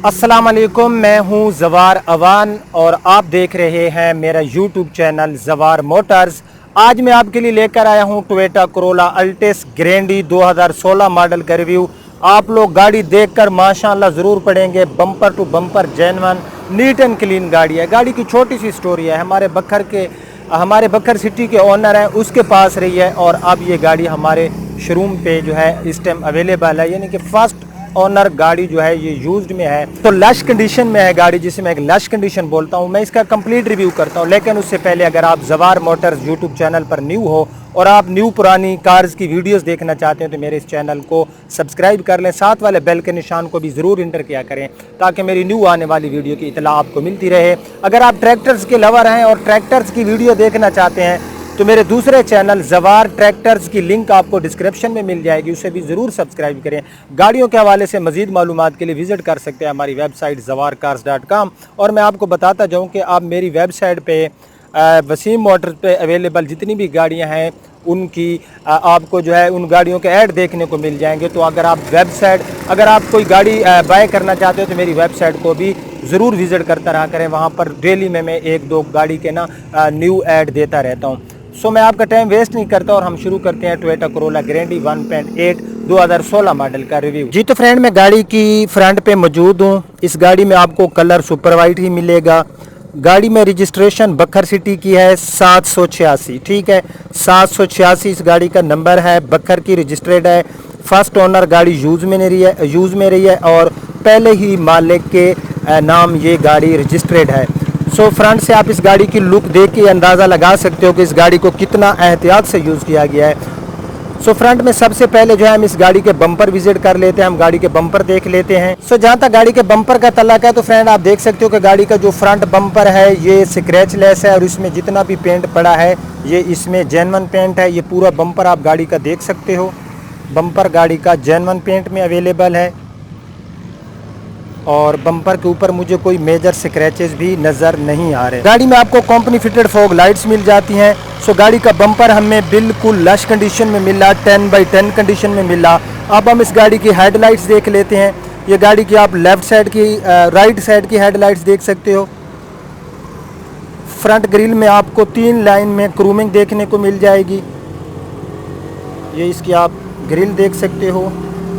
अस्सलाम वालेकुम, मैं हूं जवार अवान और आप देख रहे हैं मेरा यूट्यूब चैनल जवार मोटर्स। आज मैं आपके लिए लेकर आया हूं Toyota Corolla Altis Grande 2016 model का रिव्यू। आप लोग गाड़ी देखकर माशाल्लाह ज़रूर पड़ेंगे। Bumper to bumper genuine neat and clean गाड़ी है। गाड़ी की छोटी सी स्टोरी है। हमारे बखर सिटी के ओनर हैं, उसके पास रही है और अब ये गाड़ी हमारे शोरूम पे जो है इस टाइम अवेलेबल है। यानी कि फर्स्ट ऑनर गाड़ी जो है ये यूज्ड में है, तो लश कंडीशन में है गाड़ी, जिसे मैं एक लश कंडीशन बोलता हूँ। मैं इसका कंप्लीट रिव्यू करता हूँ, लेकिन उससे पहले अगर आप जवार मोटर्स यूट्यूब चैनल पर न्यू हो और आप न्यू पुरानी कार्स की वीडियोस देखना चाहते हैं तो मेरे इस चैनल को सब्सक्राइब कर लें। साथ वाले बेल के निशान को भी ज़रूर इंटर किया करें ताकि मेरी न्यू आने वाली वीडियो की इतला आपको मिलती रहे। अगर आप ट्रैक्टर्स के लवर हैं और ट्रैक्टर्स की वीडियो देखना चाहते हैं तो मेरे दूसरे चैनल जवार ट्रैक्टर्स की लिंक आपको डिस्क्रिप्शन में मिल जाएगी, उसे भी ज़रूर सब्सक्राइब करें। गाड़ियों के हवाले से मज़ीद मालूमात के लिए विज़िट कर सकते हैं हमारी वेबसाइट zawarcars.com। और मैं आपको बताता जाऊं कि आप मेरी वेबसाइट पे वसीम मोटर्स पे अवेलेबल जितनी भी गाड़ियां हैं उनकी आपको जो है उन गाड़ियों के ऐड देखने को मिल जाएंगे। तो अगर आप कोई गाड़ी बाय करना चाहते हो तो मेरी वेबसाइट को भी ज़रूर विज़िट करता रहा करें। वहाँ पर डेली में मैं एक दो गाड़ी के न्यू ऐड देता रहता हूँ। सो मैं आपका टाइम वेस्ट नहीं करता और हम शुरू करते हैं टोयोटा कोरोला ग्रैंडी 1.8 2016 मॉडल का रिव्यू। जी तो फ्रेंड, मैं गाड़ी की फ्रंट पे मौजूद हूँ। इस गाड़ी में आपको कलर सुपर वाइट ही मिलेगा। गाड़ी में रजिस्ट्रेशन बखर सिटी की है 786, ठीक है 786 इस गाड़ी का नंबर है। बखर की रजिस्टर्ड है। फर्स्ट ओनर गाड़ी यूज़ में रही है और पहले ही मालिक के नाम ये गाड़ी रजिस्टर्ड है। सो फ्रंट से आप इस गाड़ी की लुक देख के अंदाज़ा लगा सकते हो कि इस गाड़ी को कितना एहतियात से यूज़ किया गया है। सो फ्रंट में सबसे पहले जो है हम इस गाड़ी के बम्पर विजिट कर लेते हैं, हम गाड़ी के बम्पर देख लेते हैं। सो जहाँ तक गाड़ी के बम्पर का तल्लक है तो फ्रेंड आप देख सकते हो कि गाड़ी का जो फ्रंट बम्पर है ये स्क्रैच लेस है और इसमें जितना भी पेंट पड़ा है ये इसमें जेन्युइन पेंट है। ये पूरा बम्पर आप गाड़ी का देख सकते हो। बम्पर गाड़ी का जेन्युइन पेंट में अवेलेबल है और बम्पर के ऊपर मुझे कोई मेजर स्क्रैचेस भी नज़र नहीं आ रहे। गाड़ी में आपको कंपनी फिटेड फॉग लाइट्स मिल जाती हैं। सो गाड़ी का बम्पर हमें बिल्कुल लश कंडीशन में मिला, 10/10 कंडीशन में मिला। अब हम इस गाड़ी की हेडलाइट्स देख लेते हैं। ये गाड़ी की आप लेफ़्ट साइड की राइट साइड की हेडलाइट्स देख सकते हो। फ्रंट ग्रिल में आपको 3 लाइन में क्रूमिंग देखने को मिल जाएगी। ये इसकी आप ग्रिल देख सकते हो।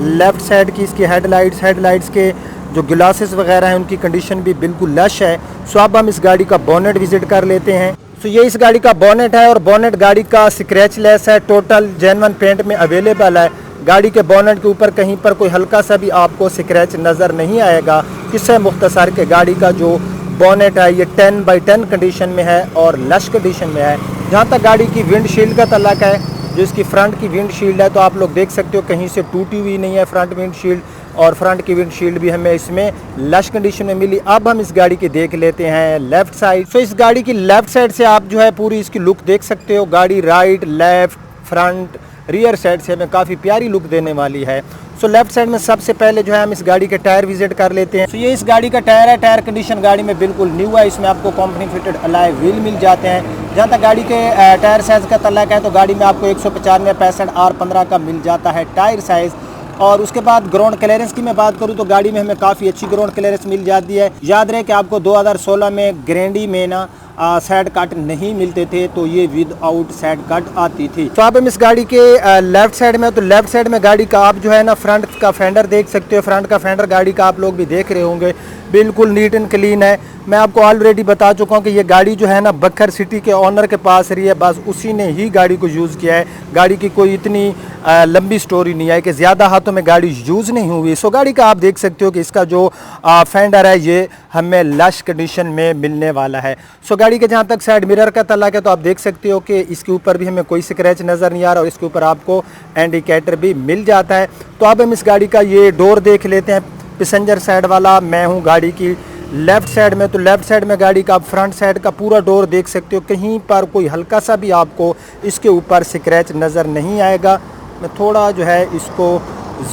लेफ़्ट साइड की इसकी हेडलाइट्स के जो ग्लासेस वगैरह हैं उनकी कंडीशन भी बिल्कुल लश है। सो अब हम इस गाड़ी का बोनेट विजिट कर लेते हैं। सो ये इस गाड़ी का बोनेट है और बोनेट गाड़ी का स्क्रैच लेस है, टोटल जेन्युइन पेंट में अवेलेबल है। गाड़ी के बोनेट के ऊपर कहीं पर कोई हल्का सा भी आपको स्क्रैच नज़र नहीं आएगा। किससे मुख्तसर के गाड़ी का जो बोनेट है ये 10/10 कंडीशन में है और लश कंडीशन में है। जहाँ तक गाड़ी की विंडशील्ड का तल्लक है, जो इसकी फ्रंट की विंडशील्ड है तो आप लोग देख सकते हो कहीं से टूटी हुई नहीं है फ्रंट विंडशील्ड और फ्रंट की विंडशील्ड भी हमें इसमें लश कंडीशन में मिली। अब हम इस गाड़ी की देख लेते हैं लेफ़्ट साइड। तो इस गाड़ी की लेफ़्ट साइड से आप जो है पूरी इसकी लुक देख सकते हो। गाड़ी right, left, front, rear side से हमें काफ़ी प्यारी लुक देने वाली है। सो लेफ़्ट साइड में सबसे पहले जो है हम इस गाड़ी के टायर विजिट कर लेते हैं। तो ये इस गाड़ी का टायर है। टायर कंडीशन गाड़ी में बिल्कुल न्यू है। इसमें आपको कंपनी फिटेड अलॉय व्हील मिल जाते हैं। जहाँ तक गाड़ी के टायर साइज़ का तल्लक है तो गाड़ी में आपको 195 65 R15 का मिल जाता है टायर साइज़। और उसके बाद ग्राउंड क्लियरेंस की मैं बात करूं तो गाड़ी में हमें काफ़ी अच्छी ग्राउंड क्लियरेंस मिल जाती है। याद रहे कि आपको 2016 में ग्रैंडी में साइड कट नहीं मिलते थे, तो ये विद आउट साइड कट आती थी। तो अब हम इस गाड़ी के लेफ्ट साइड में, तो लेफ्ट साइड में गाड़ी का आप जो है ना फ्रंट का फेंडर देख सकते हो। फ्रंट का फेंडर गाड़ी का आप लोग भी देख रहे होंगे, बिल्कुल नीट एंड क्लीन है। मैं आपको ऑलरेडी बता चुका हूँ कि ये गाड़ी जो है ना बखर सिटी के ओनर के पास रही है, बस उसी ने ही गाड़ी को यूज़ किया है। गाड़ी की कोई इतनी लंबी स्टोरी नहीं है कि ज़्यादा हाथों में गाड़ी यूज़ नहीं हुई। सो गाड़ी का आप देख सकते हो कि इसका जो फेंडर है ये हमें लश कंडीशन में मिलने वाला है। सो गाड़ी के जहाँ तक साइड मिरर का तल्लक है तो आप देख सकते हो कि इसके ऊपर भी हमें कोई स्क्रैच नज़र नहीं आ रहा और इसके ऊपर आपको इंडिकेटर भी मिल जाता है। तो अब हम इस गाड़ी का ये डोर देख लेते हैं। पैसेंजर साइड वाला मैं हूँ गाड़ी की लेफ़्ट साइड में, तो लेफ़्ट साइड में गाड़ी का आप फ्रंट साइड का पूरा डोर देख सकते हो। कहीं पर कोई हल्का सा भी आपको इसके ऊपर स्क्रैच नज़र नहीं आएगा। मैं थोड़ा जो है इसको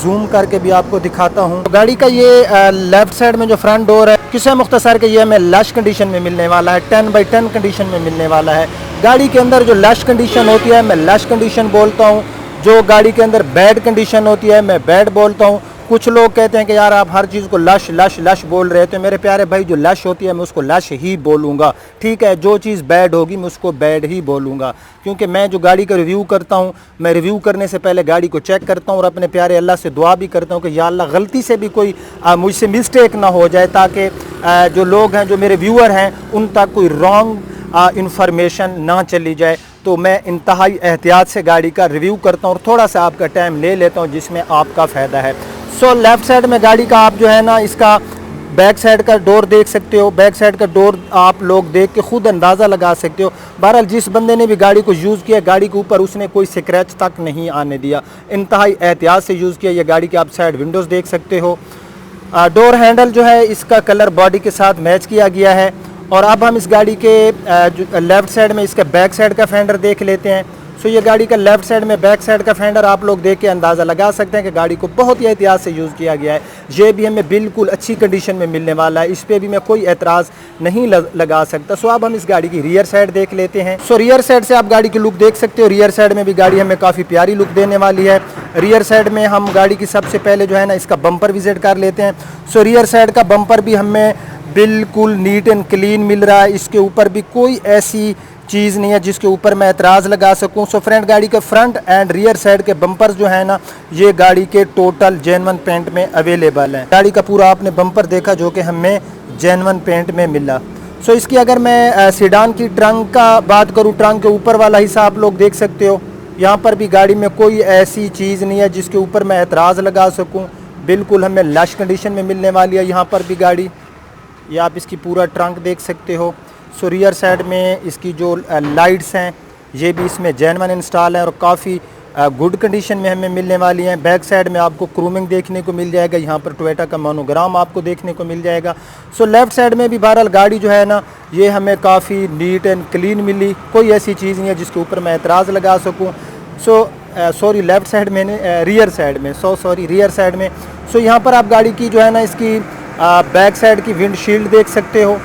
जूम करके भी आपको दिखाता हूँ। तो गाड़ी का ये लेफ़्ट साइड में जो फ्रंट डोर है किसे मुख्तसर के ये हमें लश कंडीशन में मिलने वाला है, 10/10 कंडीशन में मिलने वाला है। गाड़ी के अंदर जो लश कंडीशन होती है मैं लश कंडीशन बोलता हूँ, जो गाड़ी के अंदर बैड कंडीशन होती है मैं बैड बोलता हूँ। कुछ लोग कहते हैं कि यार आप हर चीज़ को लश लश लश बोल रहे थे। मेरे प्यारे भाई, जो लश होती है मैं उसको लश ही बोलूँगा, ठीक है। जो चीज़ बैड होगी मैं उसको बैड ही बोलूँगा, क्योंकि मैं जो गाड़ी का रिव्यू करता हूँ, मैं रिव्यू करने से पहले गाड़ी को चेक करता हूँ और अपने प्यारे अल्लाह से दुआ भी करता हूँ कि या अल्लाह गलती से भी कोई मुझसे मिस्टेक ना हो जाए, ताकि जो लोग हैं, जो मेरे व्यूअर हैं, उन तक कोई रॉन्ग इंफॉर्मेशन ना चली जाए। तो मैं इंतहाई एहतियात से गाड़ी का रिव्यू करता हूँ और थोड़ा सा आपका टाइम ले लेता हूँ, जिसमें आपका फ़ायदा है। सो लेफ़्ट साइड में गाड़ी का आप जो है ना, इसका बैक साइड का डोर देख सकते हो। बैक साइड का डोर आप लोग देख के ख़ुद अंदाज़ा लगा सकते हो। बहरहाल जिस बंदे ने भी गाड़ी को यूज़ किया, गाड़ी के ऊपर उसने कोई स्क्रैच तक नहीं आने दिया, इंतहाई एहतियात से यूज़ किया। ये गाड़ी के आप साइड विंडोज़ देख सकते हो। डोर हैंडल जो है, इसका कलर बॉडी के साथ मैच किया गया है। और अब हम इस गाड़ी के जो लेफ़्ट साइड में इसका बैक साइड का फेंडर देख लेते हैं। सो ये गाड़ी का लेफ़्ट साइड में बैक साइड का फेंडर आप लोग देख के अंदाज़ा लगा सकते हैं कि गाड़ी को बहुत ही एहतियात से यूज़ किया गया है। ये भी हमें बिल्कुल अच्छी कंडीशन में मिलने वाला है, इस पर भी मैं कोई एतराज़ नहीं लगा सकता। सो अब हम इस गाड़ी की रियर साइड देख लेते हैं। सो रियर साइड से आप गाड़ी की लुक देख सकते हो। रियर साइड में भी गाड़ी हमें काफ़ी प्यारी लुक देने वाली है। रियर साइड में हम गाड़ी की सबसे पहले जो है ना, इसका बम्पर विजिट कर लेते हैं। सो रियर साइड का बम्पर भी हमें बिल्कुल नीट एंड क्लीन मिल रहा है। इसके ऊपर भी कोई ऐसी चीज़ नहीं है जिसके ऊपर मैं एतराज़ लगा सकूं। सो फ्रेंड, गाड़ी के फ्रंट एंड रियर साइड के बम्पर्स जो है ना, ये गाड़ी के टोटल जेन्युइन पेंट में अवेलेबल हैं। गाड़ी का पूरा आपने बम्पर देखा जो कि हमें जेन्युइन पेंट में मिला। सो इसकी अगर मैं सीडान की ट्रंक का बात करूँ, ट्रंक के ऊपर वाला हिस्सा आप लोग देख सकते हो। यहाँ पर भी गाड़ी में कोई ऐसी चीज़ नहीं है जिसके ऊपर मैं एतराज़ लगा सकूँ, बिल्कुल हमें लश कंडीशन में मिलने वाली है। यहाँ पर भी गाड़ी, ये आप इसकी पूरा ट्रंक देख सकते हो। सो रियर साइड में इसकी जो लाइट्स हैं, ये भी इसमें जेन्युइन इंस्टॉल है और काफ़ी गुड कंडीशन में हमें मिलने वाली हैं। बैक साइड में आपको क्रूमिंग देखने को मिल जाएगा, यहाँ पर टोयोटा का मोनोग्राम आपको देखने को मिल जाएगा। सो लेफ़्ट साइड में भी बहरहाल गाड़ी जो है ना, ये हमें काफ़ी नीट एंड क्लीन मिली। कोई ऐसी चीज़ नहीं है जिसके ऊपर मैं एतराज़ लगा सकूँ। सॉरी लेफ़्ट साइड में रियर साइड में रियर साइड में। सो यहाँ पर आप गाड़ी की जो है ना, इसकी बैक साइड की विंडशील्ड देख सकते हो।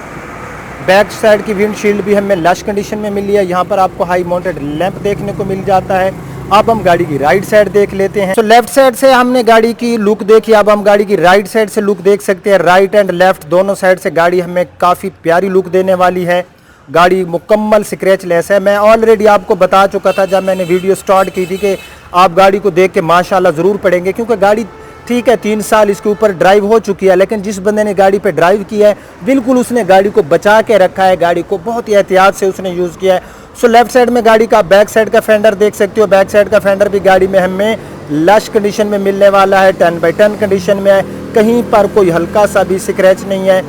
बैक साइड की विंडशील्ड भी हमें लश कंडीशन में मिली है। यहाँ पर आपको हाई माउंटेड लैंप देखने को मिल जाता है। अब हम गाड़ी की राइट साइड देख लेते हैं। तो लेफ्ट साइड से हमने गाड़ी की लुक देखी, अब हम गाड़ी की राइट साइड से लुक देख सकते हैं। राइट एंड लेफ्ट दोनों साइड से गाड़ी हमें काफ़ी प्यारी लुक देने वाली है। गाड़ी मुकम्मल स्क्रैच लेस है। मैं ऑलरेडी आपको बता चुका था जब मैंने वीडियो स्टार्ट की थी कि आप गाड़ी को देख के माशाल्लाह ज़रूर पड़ेंगे, क्योंकि गाड़ी ठीक है 3 साल इसके ऊपर ड्राइव हो चुकी है, लेकिन जिस बंदे ने गाड़ी पे ड्राइव किया है, बिल्कुल उसने गाड़ी को बचा के रखा है, गाड़ी को बहुत ही एहतियात से उसने यूज़ किया है। सो लेफ्ट साइड में गाड़ी का बैक साइड का फेंडर देख सकते हो। बैक साइड का फेंडर भी गाड़ी में हमें लश कंडीशन में मिलने वाला है, 10x10 कंडीशन में है, कहीं पर कोई हल्का सा भी स्क्रैच नहीं है।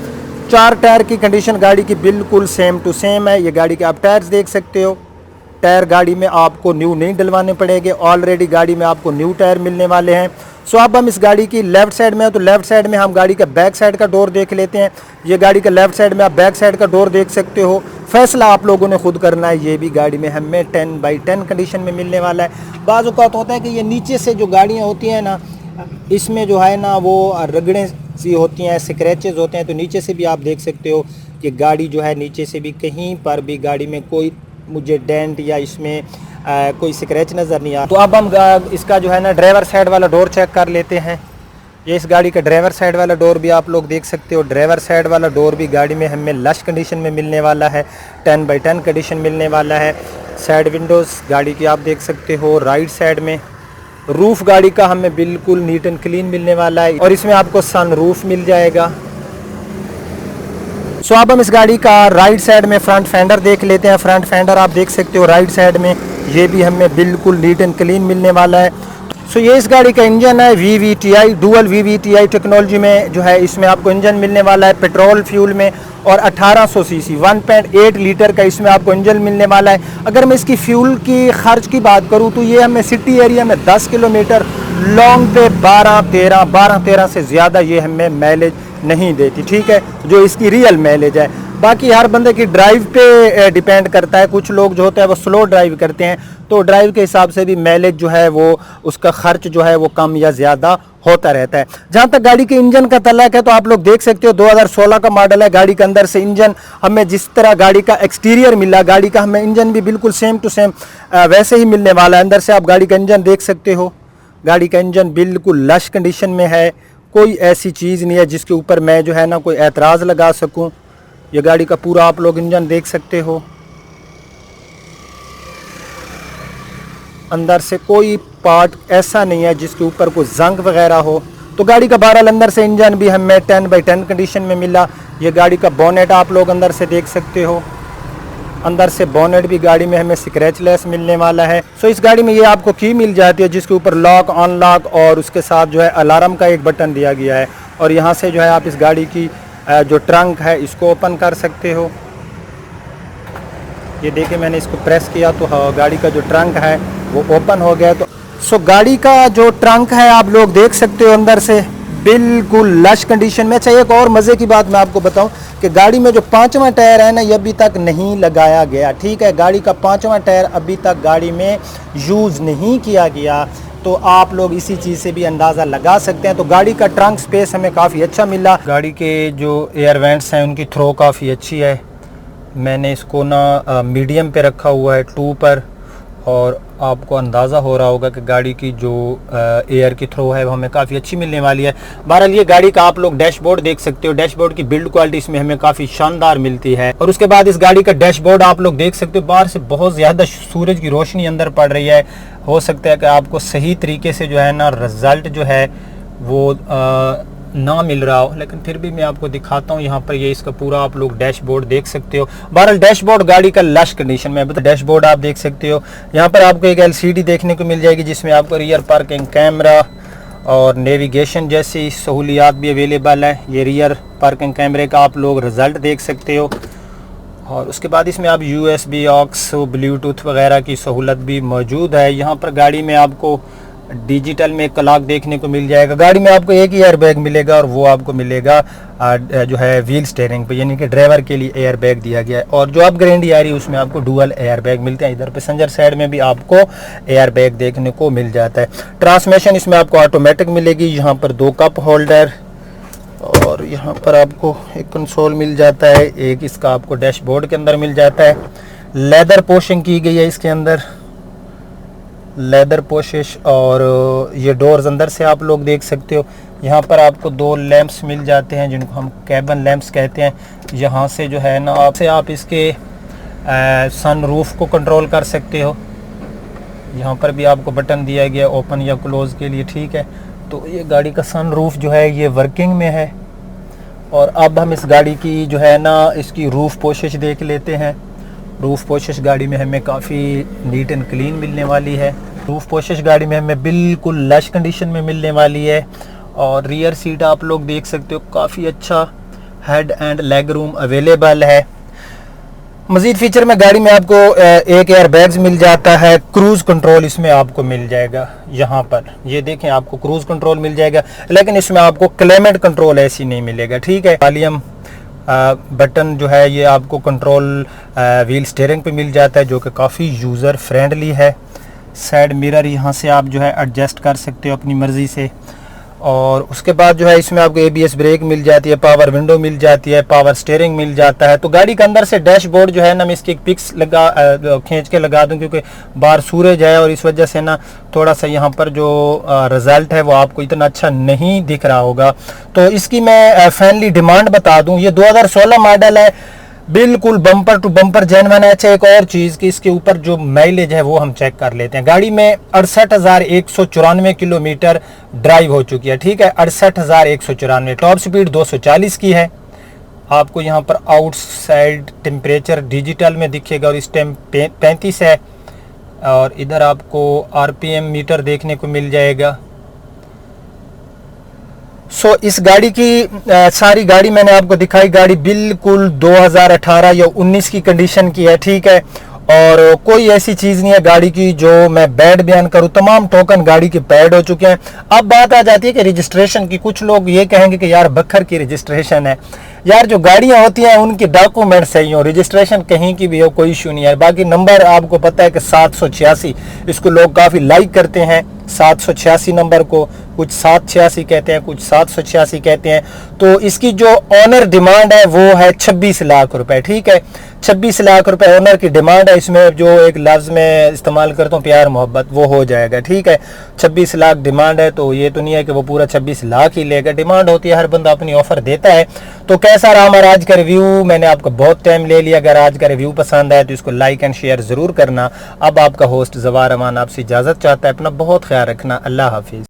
4 टायर की कंडीशन गाड़ी की बिल्कुल सेम टू सेम है। ये गाड़ी के आप टायर्स देख सकते हो। टायर गाड़ी में आपको न्यू नहीं डलवाने पड़ेंगे, ऑलरेडी गाड़ी में आपको न्यू टायर मिलने वाले हैं। सो अब हम इस गाड़ी की लेफ्ट साइड में हैं, तो लेफ्ट साइड में हम गाड़ी का बैक साइड का डोर देख लेते हैं। ये गाड़ी का लेफ्ट साइड में आप बैक साइड का डोर देख सकते हो। फैसला आप लोगों ने खुद करना है। ये भी गाड़ी में हमें 10x10 कंडीशन में मिलने वाला है। बाज़ औक़ात होता है कि ये नीचे से जो गाड़ियाँ होती हैं ना, इसमें जो है ना वो रगड़ें सी होती हैं, स्क्रैचेस होते हैं, तो नीचे से भी आप देख सकते हो कि गाड़ी जो है नीचे से भी कहीं पर भी गाड़ी में कोई मुझे डेंट या इसमें कोई स्क्रैच नज़र नहीं आ। तो अब हम इसका जो है ना ड्राइवर साइड वाला डोर चेक कर लेते हैं। ये इस गाड़ी का ड्राइवर साइड वाला डोर भी आप लोग देख सकते हो। ड्राइवर साइड वाला डोर भी गाड़ी में हमें लश कंडीशन में मिलने वाला है, 10x10 कंडीशन मिलने वाला है। साइड विंडोज़ गाड़ी की आप देख सकते हो। राइट साइड में रूफ़ गाड़ी का हमें बिल्कुल नीट एंड क्लीन मिलने वाला है और इसमें आपको सन रूफ मिल जाएगा। सो अब हम इस गाड़ी का राइट साइड में फ्रंट फेंडर देख लेते हैं। फ्रंट फेंडर आप देख सकते हो राइट साइड में, ये भी हमें बिल्कुल नीट एंड क्लीन मिलने वाला है। सो ये इस गाड़ी का इंजन है VVTi, डुअल VVTi टेक्नोलॉजी में जो है, इसमें आपको इंजन मिलने वाला है पेट्रोल फ्यूल में और 1800 सीसी 1.8 लीटर का इसमें आपको इंजन मिलने वाला है। अगर मैं इसकी फ्यूल की खर्च की बात करूँ तो ये हमें सिटी एरिया में 10 किलोमीटर, लॉन्ग पे 12-13 से ज़्यादा ये हमें माइलेज नहीं देती, ठीक है, जो इसकी रियल माइलेज है। बाकी हर बंदे की ड्राइव पे डिपेंड करता है। कुछ लोग जो होते हैं वो स्लो ड्राइव करते हैं, तो ड्राइव के हिसाब से भी माइलेज जो है वो उसका खर्च जो है वो कम या ज़्यादा होता रहता है। जहाँ तक गाड़ी के इंजन का तल्लक है तो आप लोग देख सकते हो 2016 का मॉडल है। गाड़ी के अंदर से इंजन हमें जिस तरह गाड़ी का एक्सटीरियर मिला, गाड़ी का हमें इंजन भी बिल्कुल सेम टू सेम वैसे ही मिलने वाला है। अंदर से आप गाड़ी का इंजन देख सकते हो। गाड़ी का इंजन बिल्कुल लश कंडीशन में है, कोई ऐसी चीज़ नहीं है जिसके ऊपर मैं जो है ना कोई एतराज़ लगा सकूं। ये गाड़ी का पूरा आप लोग इंजन देख सकते हो, अंदर से कोई पार्ट ऐसा नहीं है जिसके ऊपर कोई जंग वगैरह हो। तो गाड़ी का बहरहाल अंदर से इंजन भी हमें 10/10 कंडीशन में मिला। ये गाड़ी का बोनेट आप लोग अंदर से देख सकते हो, अंदर से बोनेट भी गाड़ी में हमें स्क्रैचलेस मिलने वाला है। सो इस गाड़ी में ये आपको की मिल जाती है जिसके ऊपर लॉक अनलॉक और उसके साथ जो है अलार्म का एक बटन दिया गया है। और यहाँ से जो है आप इस गाड़ी की जो ट्रंक है इसको ओपन कर सकते हो। ये देखिए मैंने इसको प्रेस किया तो गाड़ी का जो ट्रंक है वो ओपन हो गया। तो सो गाड़ी का जो ट्रंक है आप लोग देख सकते हो अंदर से बिल्कुल लश कंडीशन में। अच्छा एक और मज़े की बात मैं आपको बताऊं कि गाड़ी में जो 5वां टायर है ना ये अभी तक नहीं लगाया गया, ठीक है। गाड़ी का 5वां टायर अभी तक गाड़ी में यूज़ नहीं किया गया, तो आप लोग इसी चीज़ से भी अंदाज़ा लगा सकते हैं। तो गाड़ी का ट्रंक स्पेस हमें काफ़ी अच्छा मिला। गाड़ी के जो एयर वेंट्स हैं उनकी थ्रो काफ़ी अच्छी है। मैंने इसको ना मीडियम पे रखा हुआ है 2 पर, और आपको अंदाज़ा हो रहा होगा कि गाड़ी की जो एयर की थ्रो है वो हमें काफ़ी अच्छी मिलने वाली है। बहरहाल ये गाड़ी का आप लोग डैशबोर्ड देख सकते हो। डैशबोर्ड की बिल्ड क्वालिटी इसमें हमें काफ़ी शानदार मिलती है। और उसके बाद इस गाड़ी का डैशबोर्ड आप लोग देख सकते हो, बाहर से बहुत ज़्यादा सूरज की रोशनी अंदर पड़ रही है। हो सकता है कि आपको सही तरीके से जो है ना रिज़ल्ट जो है वो ना मिल रहा हो, लेकिन फिर भी मैं आपको दिखाता हूँ। यहाँ पर ये इसका पूरा आप लोग डैशबोर्ड देख सकते हो। बहरहाल डैशबोर्ड गाड़ी का लश कंडीशन में। डैशबोर्ड आप देख सकते हो। यहाँ पर आपको एक LCD देखने को मिल जाएगी जिसमें आपको रियर पार्किंग कैमरा और नेविगेशन जैसी सहूलियात भी अवेलेबल है। ये रियर पार्किंग कैमरे का आप लोग रिज़ल्ट देख सकते हो। और उसके बाद इसमें आप USB ऑक्स ब्लूटूथ वगैरह की सहूलत भी मौजूद है। यहाँ पर गाड़ी में आपको डिजिटल में क्लॉक देखने को मिल जाएगा। गाड़ी में आपको एक ही एयर बैग मिलेगा और वो आपको मिलेगा जो है व्हील स्टीयरिंग पे, यानी कि ड्राइवर के लिए एयर बैग दिया गया है। और जो आप गारंटी आ रही है उसमें आपको डुअल एयर बैग मिलते हैं। इधर पैसेंजर साइड में भी आपको एयर बैग देखने को मिल जाता है। ट्रांसमिशन इसमें आपको ऑटोमेटिक मिलेगी। यहाँ पर 2 कप होल्डर और यहाँ पर आपको एक कंसोल मिल जाता है, एक इसका आपको डैशबोर्ड के अंदर मिल जाता है। लेदर पोशिंग की गई है इसके अंदर, लेदर पोशिश। और ये डोर्स अंदर से आप लोग देख सकते हो। यहाँ पर आपको 2 लैंप्स मिल जाते हैं जिनको हम कैबिन लैंप्स कहते हैं। यहाँ से जो है ना आप इसके सन रूफ को कंट्रोल कर सकते हो। यहाँ पर भी आपको बटन दिया गया ओपन या क्लोज के लिए, ठीक है। तो ये गाड़ी का सन रूफ जो है ये वर्किंग में है। और अब हम इस गाड़ी की जो है ना इसकी रूफ पोशिश देख लेते हैं। रूफ पोशिश गाड़ी में हमें काफ़ी नीट एंड क्लीन मिलने वाली है। रूफ पोशिश गाड़ी में हमें बिल्कुल लश कंडीशन में मिलने वाली है। और रियर सीट आप लोग देख सकते हो, काफ़ी अच्छा head and leg room available है। मज़ीद फीचर में गाड़ी में आपको एक एयर बैग्स मिल जाता है। क्रूज़ कंट्रोल इसमें आपको मिल जाएगा। यहाँ पर ये देखें आपको क्रूज़ कंट्रोल मिल जाएगा, लेकिन इसमें आपको क्लाइमेट कंट्रोल ऐसी नहीं मिलेगा, ठीक है। वॉल्यूम बटन जो है ये आपको कंट्रोल व्हील स्टीयरिंग पे मिल जाता है, जो कि काफ़ी यूज़र फ्रेंडली है। साइड मिरर यहाँ से आप जो है एडजस्ट कर सकते हो अपनी मर्ज़ी से। और उसके बाद जो है इसमें आपको ABS ब्रेक मिल जाती है, पावर विंडो मिल जाती है, पावर स्टीयरिंग मिल जाता है। तो गाड़ी के अंदर से डैशबोर्ड जो है ना मैं इसकी एक पिक्स खींच के लगा दूं, क्योंकि बाहर सूरज है और इस वजह से ना थोड़ा सा यहाँ पर जो रिज़ल्ट है वो आपको इतना अच्छा नहीं दिख रहा होगा। तो इसकी मैं फाइनली डिमांड बता दूँ, ये 2016 मॉडल है, बिल्कुल बम्पर टू बम्पर जेन्युइन है। अच्छा एक और चीज़ कि इसके ऊपर जो माइलेज है वो हम चेक कर लेते हैं। गाड़ी में 68,194 किलोमीटर ड्राइव हो चुकी है, ठीक है। 68,194, टॉप स्पीड 240 की है। आपको यहाँ पर आउटसाइड टेम्परेचर डिजिटल में दिखेगा और इस टाइम 35 है। और इधर आपको RPM मीटर देखने को मिल जाएगा। इस गाड़ी की सारी गाड़ी मैंने आपको दिखाई, गाड़ी बिल्कुल 2018 या 19 की कंडीशन की है, ठीक है। और कोई ऐसी चीज़ नहीं है गाड़ी की जो मैं बैड बयान करूं। तमाम टोकन गाड़ी के पैड हो चुके हैं। अब बात आ जाती है कि रजिस्ट्रेशन की। कुछ लोग ये कहेंगे कि यार बखर की रजिस्ट्रेशन है। यार जो गाड़ियां होती हैं उनके डॉक्यूमेंट सही हो, रजिस्ट्रेशन कहीं की भी हो, कोई इशू नहीं है। बाकी नंबर आपको पता है कि 786, इसको लोग काफ़ी लाइक करते हैं 786 नंबर को। कुछ 786 कहते हैं, कुछ 786 कहते हैं। तो इसकी जो ऑनर डिमांड है वो है 26 लाख रुपए, ठीक है। 26 लाख रुपए ओनर की डिमांड है। इसमें जो एक लफ्ज़ में इस्तेमाल करता हूँ प्यार मोहब्बत, वो हो जाएगा, ठीक है। 26 लाख डिमांड है, तो ये तो नहीं है कि वो पूरा 26 लाख ही लेगा, डिमांड होती है, हर बंदा अपनी ऑफर देता है। तो कैसा रहा हमारा आज का रिव्यू, मैंने आपका बहुत टाइम ले लिया। अगर आज का रिव्यू पसंद आए तो इसको लाइक एंड शेयर ज़रूर करना। अब आपका होस्ट ज़वार अमान आपसे इजाज़त चाहता है, अपना बहुत ख्याल रखना, अल्लाह हाफिज़।